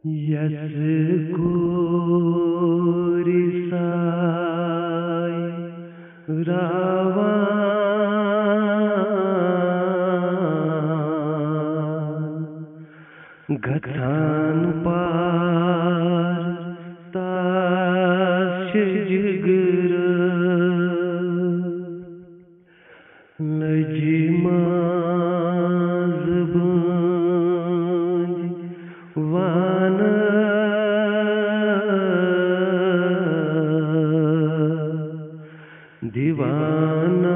yes कोरी साई रावा गथान पार ताश जिगर लजिमा वाना दीवाना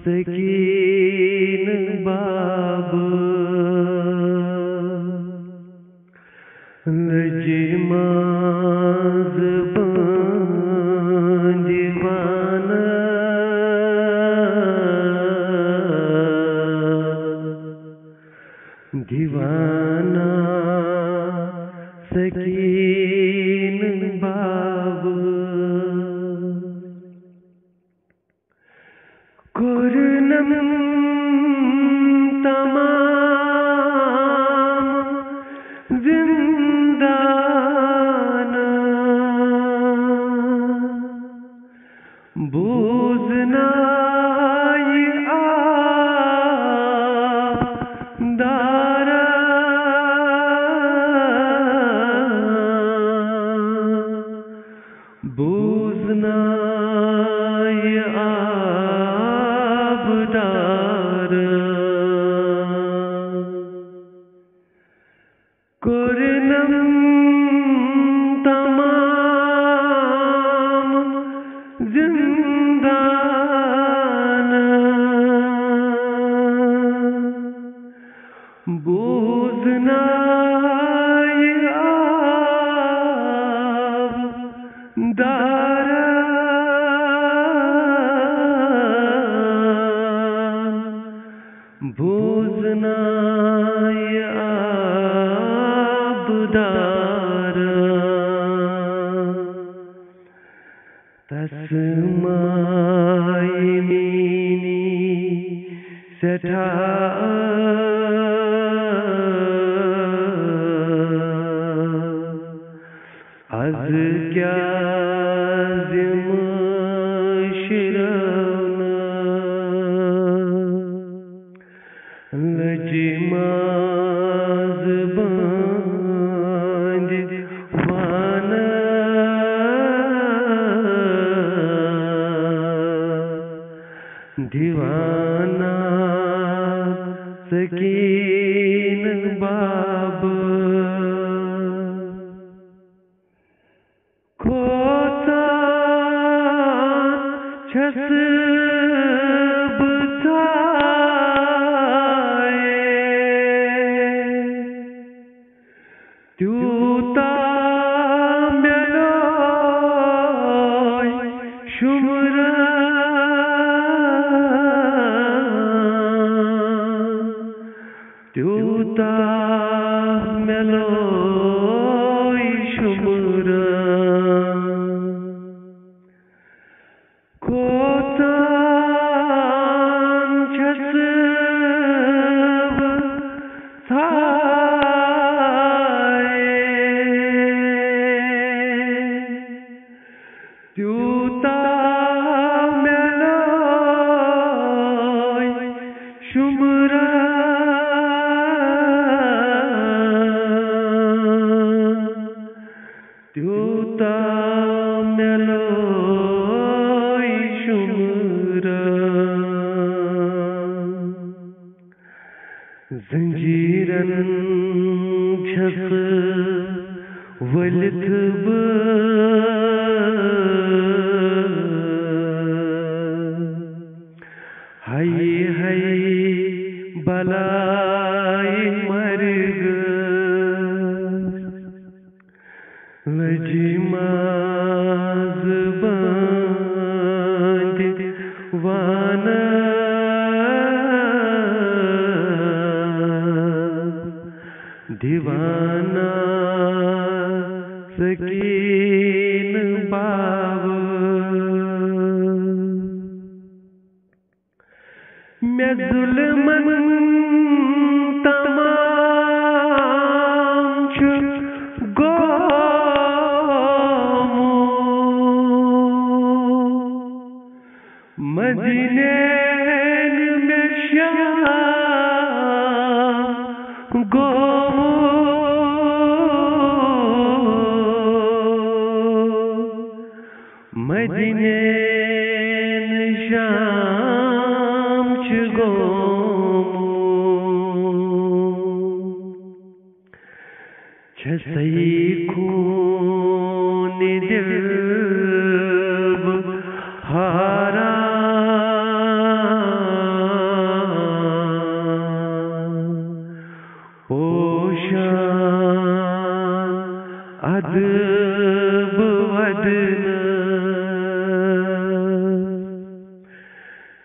सकीन बाब लजिमा ज़बान दीवाना दीवाना सकीन बाब कुरनम तमाम जिंदाना बूझना ये दारा बूझना ये कुरनम तमाम जिंदाना बूझना ये दारा बूझना ये दारा तस्माई मीनी सठा अज क्या लजिमा ज़बान दीवाना दीवाना सकीन बाब खोता छस त्यूता मेलोय शुमरा त्यूता मेलोय शुमरा खोतान छसब था त्यूता मेलोय शुमरा त्यूता मेलोय शुमरा जंजीरन छस वलित हाय हाय बलाई मर्ग लजिमा ज़बान दीवाना दीवाना सकीन बाब मैं जुल्मन तमाम गो मदीने शाम च गो छसई खून दिल हारा पोशा अदब वदन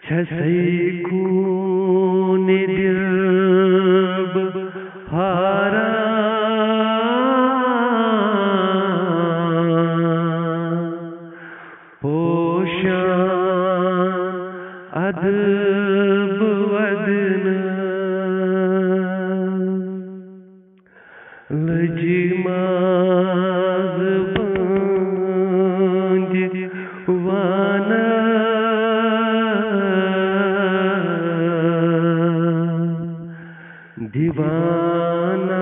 छसई खून दिल हारा पोशा अदब वदन लजमाज बंद वाना दीवाना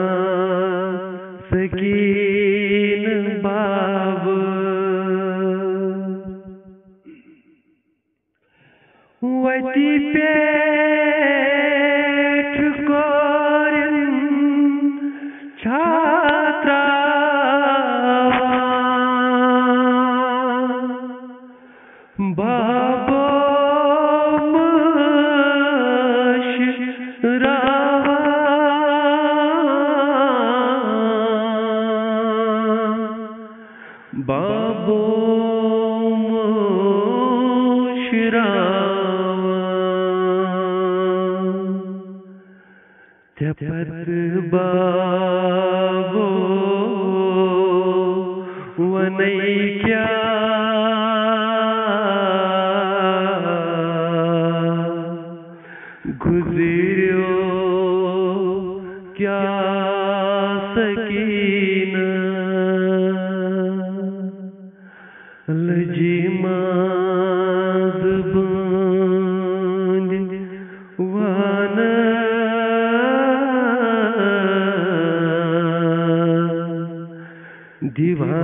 सकीन बाब वती पेठ कोरिन छात्रा बाबो मशरावा बाबो मशरावा जपत बाबो वनई क्या गुजरियो क्या सकीना लजमाज बंद वाना दीवाना